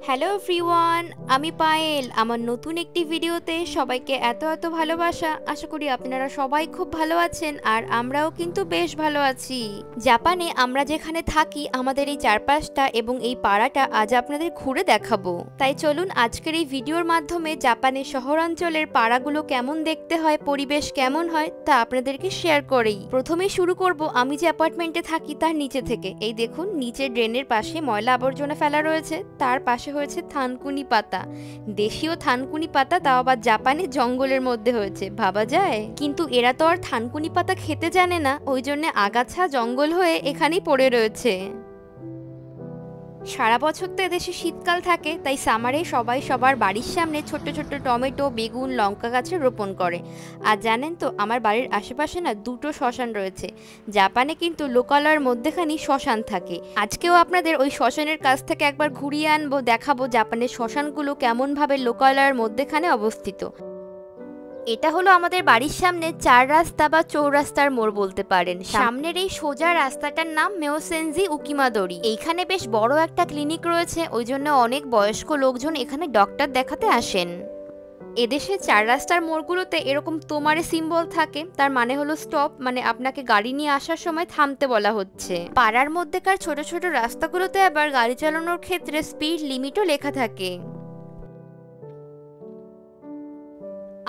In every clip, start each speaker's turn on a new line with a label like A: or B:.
A: Hello everyone, আমি পায়েল। আমার নতুন একটি ভিডিওতে সবাইকে এত এত ভালোবাসা। আশা করি আপনারা সবাই খুব ভালো আছেন আর আমরাও কিন্তু বেশ ভালো আছি। জাপানে আমরা যেখানে থাকি আমাদের এই চারপাশটা এবং এই পাড়াটা আজ আপনাদের ঘুরে দেখাবো। তাই চলুন আজকের এই ভিডিওর মাধ্যমে জাপানের শহরাঞ্চলের পাড়াগুলো কেমন দেখতে হয়, পরিবেশ কেমন হয় তা আপনাদেরকে শেয়ার করেই। প্রথমে শুরু করব আমি যে অ্যাপার্টমেন্টে থাকি তার নিচে থেকে। এই দেখুন, নিচে ড্রেনের পাশে ময়লা আবর্জনা ফেলা রয়েছে, তার পাশে হয়েছে থানকুনি পাতা। দেশীয় থানকুনি পাতা, তাও আবার জাপানে জঙ্গলের মধ্যে হয়েছে, ভাবা যায়। কিন্তু এরা তো আর থানকুনি পাতা খেতে জানে না, ওই জন্য আগাছা জঙ্গল হয়ে এখানেই পড়ে রয়েছে। সারা বছর তো এদেশে শীতকাল থাকে, তাই সামারে সবাই সবার বাড়ির সামনে ছোট্ট ছোট্ট টমেটো, বেগুন, লঙ্কা গাছে রোপণ করে। আর জানেন তো, আমার বাড়ির আশেপাশে না দুটো শ্মশান রয়েছে। জাপানে কিন্তু লোকালয়ের মধ্যেখানি শ্মশান থাকে। আজকেও আপনাদের ওই শ্মশানের কাছ থেকে একবার ঘুরিয়ে আনবো, দেখাবো জাপানের শ্মশানগুলো কেমনভাবে লোকালয়ের মধ্যেখানে অবস্থিত। এটা হলো আমাদের বাড়ির সামনে চার রাস্তা বা চৌরাস্তার মোড় বলতে পারেন। সামনের এই সোজা রাস্তাটার নাম মেওসেনজি উকিমাদরি। এইখানে বেশ বড় একটা ক্লিনিক রয়েছে, ওই জন্য অনেক বয়স্ক লোকজন এখানে ডক্টর দেখাতে আসেন। এদেশে চার রাস্তার মোড়গুলোতে এরকম তোমারে সিম্বল থাকে, তার মানে হলো স্টপ, মানে আপনাকে গাড়ি নিয়ে আসার সময় থামতে বলা হচ্ছে। পাড়ার মধ্যেকার ছোট ছোট রাস্তাগুলোতে আবার গাড়ি চালানোর ক্ষেত্রে স্পিড লিমিটও লেখা থাকে।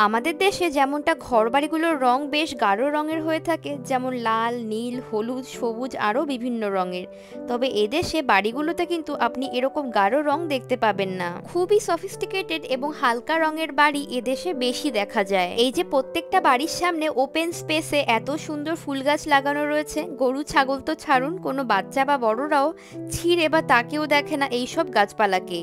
A: আমাদের দেশে যেমনটা ঘরবাড়িগুলোর রং বেশ গাঢ় রঙের হয়ে থাকে, যেমন লাল, নীল, হলুদ, সবুজ আরও বিভিন্ন রঙের, তবে এদেশে বাড়িগুলোতে কিন্তু আপনি এরকম গাঢ় রং দেখতে পাবেন না। খুবই সফিস্টিকেটেড এবং হালকা রঙের বাড়ি এদেশে বেশি দেখা যায়। এই যে প্রত্যেকটা বাড়ির সামনে ওপেন স্পেসে এত সুন্দর ফুল গাছ লাগানো রয়েছে, গরু ছাগল তো ছাড়ুন, কোনো বাচ্চা বা বড়রাও ছিঁড়ে বা তাকেও দেখে না এইসব গাছপালাকে।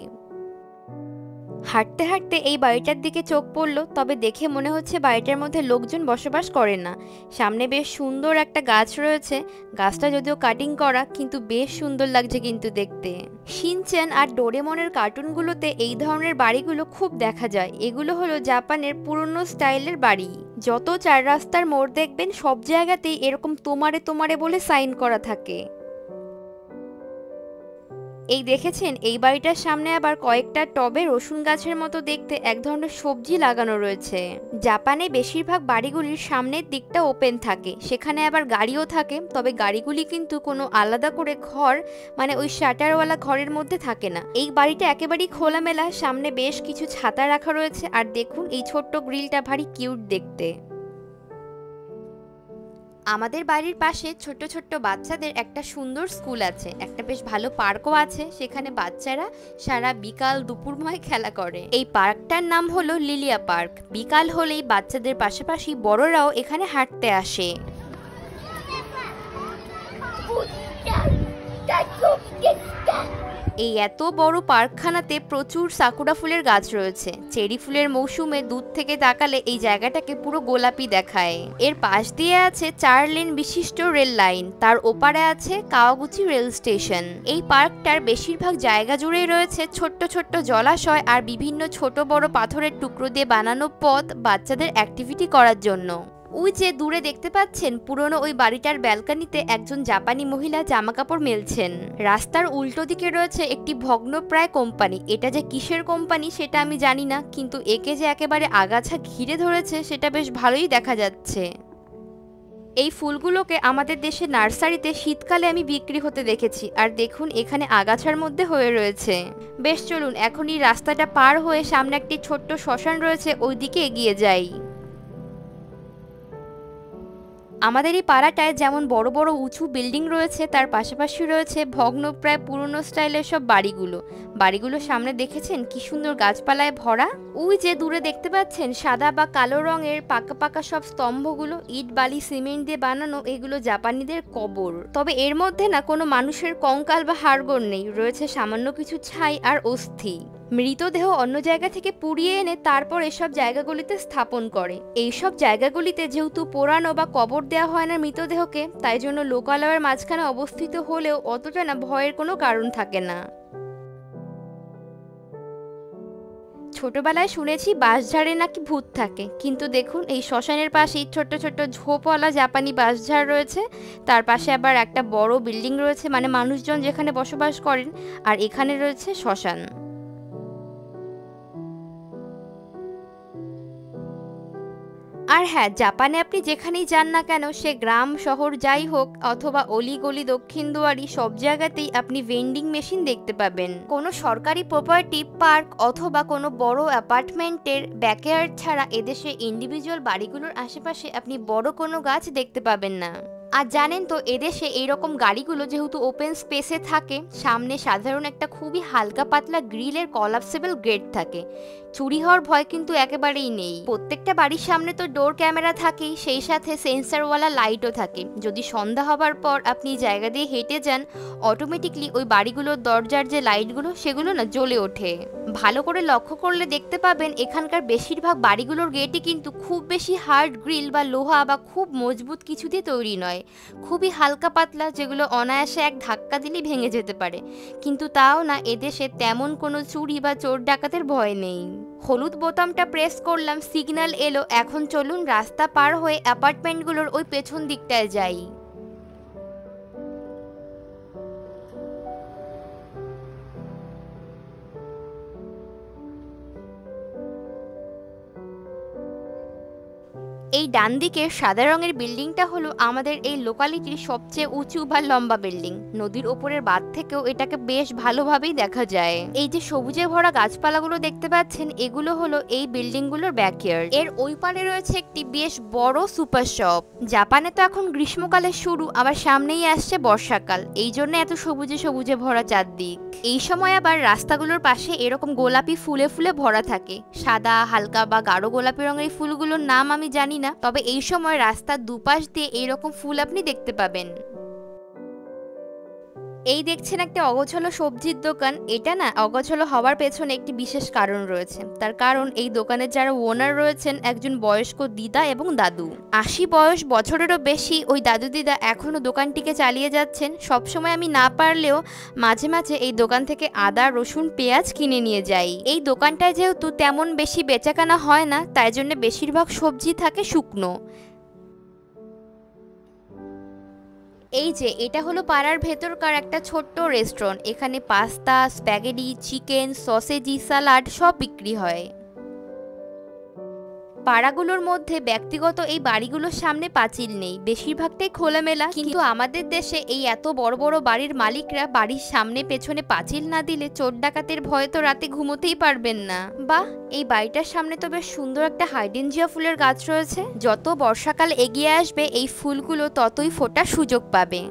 A: হাঁটতে হাঁটতে এই বাড়িটার দিকে চোখ পড়লো, তবে দেখে মনে হচ্ছে বাড়িটার মধ্যে লোকজন বসবাস করে না। সামনে বেশ সুন্দর একটা গাছ রয়েছে, গাছটা যদিও কাটিং করা, কিন্তু বেশ সুন্দর লাগছে কিন্তু দেখতে। শিনচ্যান আর ডোরেমনের কার্টুনগুলোতে এই ধরনের বাড়িগুলো খুব দেখা যায়। এগুলো হলো জাপানের পুরনো স্টাইলের বাড়ি। যত চার রাস্তার মোড় দেখবেন সব জায়গাতেই এরকম তোমারে তোমারে বলে সাইন করা থাকে। এই দেখেছেন, এই বাড়িটার সামনে আবার কয়েকটা টবে রসুন গাছের মতো দেখতে এক ধরনের সবজি লাগানো রয়েছে। জাপানে বেশিরভাগ বাড়িগুলির সামনের দিকটা ওপেন থাকে, সেখানে আবার গাড়িও থাকে, তবে গাড়িগুলি কিন্তু কোনো আলাদা করে ঘর, মানে ওই শাটারওয়ালা ঘরের মধ্যে থাকে না। এই বাড়িটা একেবারেই খোলামেলা, সামনে বেশ কিছু ছাতা রাখা রয়েছে, আর দেখুন এই ছোট্ট গ্রিলটা ভারী কিউট দেখতে। আমাদের বাড়ির পাশে ছোট্ট ছোট্ট বাচ্চাদের একটা সুন্দর স্কুল আছে, একটা বেশ ভালো পার্কও আছে, সেখানে বাচ্চারা সারা বিকাল দুপুরময় খেলা করে। এই পার্কটার নাম হলো লিলিয়া পার্ক। বিকাল হলেই বাচ্চাদের পাশাপাশি বড়রাও এখানে হাঁটতে আসে। এই এত বড় পার্কখানাতে প্রচুর সাকুরা ফুলের গাছ রয়েছে। চেরি ফুলের মৌসুমে দূর থেকে তাকালে এই জায়গাটাকে পুরো গোলাপি দেখায়। এর পাশ দিয়ে আছে 4 লেন বিশিষ্ট রেল লাইন, তার ওপারে আছে কাওয়াগুচি রেল স্টেশন। এই পার্কটার বেশিরভাগ জায়গা জুড়েই রয়েছে ছোট্ট ছোট্ট জলাশয় আর বিভিন্ন ছোট বড় পাথরের টুকরো দিয়ে বানানো পথ বাচ্চাদের অ্যাক্টিভিটি করার জন্য। ওই যে দূরে দেখতে পাচ্ছেন, পুরনো ওই বাড়িটার ব্যালকনিতে একজন জাপানি মহিলা জামাকাপড় মেলছেন। রাস্তার উল্টো দিকে রয়েছে একটি ভগ্নপ্রায় কোম্পানি। এটা যে কিসের কোম্পানি সেটা আমি জানি না, কিন্তু একে যে একেবারে আগাছা ঘিরে ধরেছে সেটা বেশ ভালোই দেখা যাচ্ছে। এই ফুলগুলোকে আমাদের দেশে নার্সারিতে শীতকালে আমি বিক্রি হতে দেখেছি, আর দেখুন এখানে আগাছার মধ্যে হয়ে রয়েছে। বেশ, চলুন এখন এই রাস্তাটা পার হয়ে সামনে একটি ছোট্ট শ্মশান রয়েছে, ওই দিকে এগিয়ে যাই। আমাদের এই পাড়াটায় যেমন বড় বড় উঁচু বিল্ডিং রয়েছে, তার পাশাপাশি রয়েছে ভগ্নপ্রায় পুরনো স্টাইলের সব বাড়িগুলো সামনে দেখেছেন কি সুন্দর গাছপালায় ভরা। ওই যে দূরে দেখতে পাচ্ছেন সাদা বা কালো রঙের পাকা পাকা সব স্তম্ভগুলো, ইট বালি সিমেন্ট দিয়ে বানানো, এগুলো জাপানিদের কবর। তবে এর মধ্যে না কোনো মানুষের কঙ্কাল বা হাড়গোড় নেই, রয়েছে সামান্য কিছু ছাই আর অস্থি। মৃতদেহ অন্য জায়গা থেকে পুড়িয়ে এনে তারপর এসব জায়গাগুলিতে স্থাপন করে। এইসব জায়গাগুলিতে যেহেতু পোড়ানো বা কবর দেওয়া হয় না মৃতদেহকে, তাই জন্য লোকালয়ের মাঝখানে অবস্থিত হলেও অতটা না ভয়ের কোনো কারণ থাকে না। ছোটবেলায় শুনেছি বাঁশঝাড়ে নাকি ভূত থাকে, কিন্তু দেখুন এই শ্মশানের পাশেই ছোট্ট ছোট্ট ঝোপওয়ালা জাপানি বাঁশঝাড় রয়েছে, তার পাশে আবার একটা বড় বিল্ডিং রয়েছে, মানে মানুষজন যেখানে বসবাস করেন, আর এখানে রয়েছে শ্মশান। আর হ্যাঁ, জাপানে আপনি যেখানেই যান না কেন, সে গ্রাম শহর যাই হোক অথবা অলিগলি দক্ষিণ দুয়ারি, সব জায়গাতেই আপনি ভেন্ডিং মেশিন দেখতে পাবেন। কোনো সরকারি প্রপার্টি, পার্ক অথবা কোনো বড় অ্যাপার্টমেন্টের ব্যাকয়ার্ড ছাড়া এদেশে ইন্ডিভিজুয়াল বাড়িগুলোর আশেপাশে আপনি বড় কোনো গাছ দেখতে পাবেন না। আর জানেন তো, এদেশে এইরকম গাড়িগুলো যেহেতু ওপেন স্পেসে থাকে, সামনে সাধারণ একটা খুবই হালকা পাতলা গ্রিলের কলাপসেবল গেট থাকে। চুরি হওয়ার ভয় কিন্তু একেবারেই নেই। প্রত্যেকটা বাড়ির সামনে তো ডোর ক্যামেরা থাকেই, সেই সাথে সেন্সারওয়ালা লাইটও থাকে। যদি সন্ধ্যা হবার পর আপনি জায়গা দিয়ে হেঁটে যান, অটোমেটিকলি ওই বাড়িগুলোর দরজার যে লাইটগুলো সেগুলো না জ্বলে ওঠে। ভালো করে লক্ষ্য করলে দেখতে পাবেন এখানকার বেশিরভাগ বাড়িগুলোর গেটই কিন্তু খুব বেশি হার্ড গ্রিল বা লোহা বা খুব মজবুত কিছু দিয়ে তৈরি নয়, খুবই হালকা পাতলা, যেগুলো অনায়াসে এক ধাক্কা দিলেই ভেঙে যেতে পারে। কিন্তু তাও না, এদেশে তেমন কোনো চুরি বা চোর ডাকাতের ভয় নেই। হলুদ বোতামটা প্রেস করলাম, সিগন্যাল এলো। এখন চলুন রাস্তা পার হয়ে অ্যাপার্টমেন্টগুলোর ওই পেছন দিকটায় যাই। এই ডান দিকের সাদা রঙের বিল্ডিংটা হলো আমাদের এই লোকালিটির সবচেয়ে উঁচু বা লম্বা বিল্ডিং। নদীর ওপরের বাঁধ থেকেও এটাকে বেশ ভালোভাবেই দেখা যায়। এই যে সবুজে ভরা গাছপালাগুলো দেখতে পাচ্ছেন, এগুলো হলো এই বিল্ডিংগুলোর ব্যাকইয়ার্ড। এর ওই পারে রয়েছে একটি বেশ বড় সুপার শপ। জাপানে তো এখন গ্রীষ্মকালের শুরু, আবার সামনেই আসছে বর্ষাকাল, এই জন্য এত সবুজে সবুজে ভরা চারদিক। এই সময় আবার রাস্তাগুলোর পাশে এরকম গোলাপি ফুলে ফুলে ভরা থাকে। সাদা, হালকা বা গাঢ় গোলাপি রঙের ফুলগুলোর নাম আমি জানি না, তবে এই সময় রাস্তার দুপাশ দিয়ে এইরকম ফুল আপনি দেখতে পাবেন। এই দেখছেন একটা অগোছালো সবজির দোকান। এটা না অগোছালো হওয়ার পেছনে একটি বিশেষ কারণ রয়েছে। তার কারণ এই দোকানের যারা ওনার রয়েছেন একজন বয়স্ক দিদা এবং দাদু। ৮০ বয়স বছরেরও বেশি ওই দাদু দিদা এখনো দোকানটিকে চালিয়ে যাচ্ছেন। সবসময় আমি না পারলেও মাঝে মাঝে এই দোকান থেকে আদা, রসুন, পেঁয়াজ কিনে নিয়ে যাই। এই দোকানটায় যেহেতু তেমন বেশি বেচাকেনা হয় না, তাই জন্য বেশিরভাগ সবজি থাকে শুকনো। এই যে এটা হলো পাড়ার ভেতরকার একটা ছোট্ট রেস্টুরেন্ট। এখানে পাস্তা, স্প্যাগেটি, চিকেন, সসেজি, সালাড সব বিক্রি হয়। পাড়াগুলোর মধ্যে ব্যক্তিগত এই বাড়িগুলোর সামনে পাঁচিল নেই, বেশিরভাগটাই খোলামেলা। কিন্তু আমাদের দেশে এই এত বড় বড় বাড়ির মালিকরা বাড়ির সামনে পেছনে পাঁচিল না দিলে চোর ডাকাতের ভয়ে তো রাতে ঘুমোতেই পারবেন না। বাহ, এই বাড়িটার সামনে তো বেশ সুন্দর একটা হাইডেনজিয়া ফুলের গাছ রয়েছে। যত বর্ষাকাল এগিয়ে আসবে এই ফুলগুলো ততই ফোটার সুযোগ পাবে।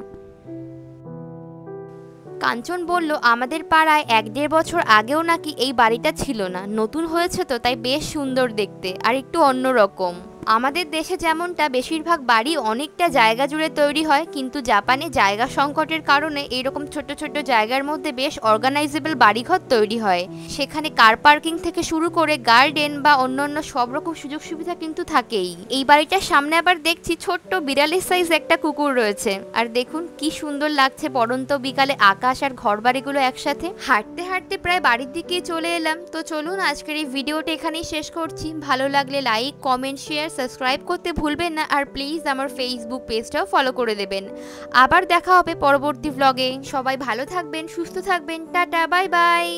A: কাঞ্চন বলল আমাদের পাড়ায় ১-১.৫ বছর আগেও নাকি এই বাড়িটা ছিল না, নতুন হয়েছে তো তাই বেশ সুন্দর দেখতে আর একটু অন্যরকম। আমাদের দেশে যেমনটা বেশিরভাগ বাড়ি অনেকটা জায়গা জুড়ে তৈরি হয়, কিন্তু জাপানে জায়গা সংকটের কারণে এইরকম ছোট ছোট জায়গার মধ্যে বেশ অর্গানাইজেবল বাড়িঘর তৈরি হয়। সেখানে কার পার্কিং থেকে শুরু করে গার্ডেন বা অন্যান্য সব রকম সুযোগ সুবিধা কিন্তু থাকেই। এই বাড়িটার সামনে আবার দেখছি ছোট্ট বিড়ালের সাইজ একটা কুকুর রয়েছে। আর দেখুন কি সুন্দর লাগছে পড়ন্ত বিকালে আকাশ আর ঘরবাড়িগুলো একসাথে। হাঁটতে হাঁটতে প্রায় বাড়ির দিকেই চলে এলাম। তো চলুন আজকের এই ভিডিওটা এখানেই শেষ করছি। ভালো লাগলে লাইক, কমেন্ট, শেয়ার, সাবস্ক্রাইব করতে ভুলবেন না। আর প্লিজ আমার ফেসবুক পেজটাও ফলো করে দেবেন। আবার দেখা হবে পরবর্তী ব্লগে। সবাই ভালো থাকবেন, সুস্থ থাকবেন। Tata, bye bye.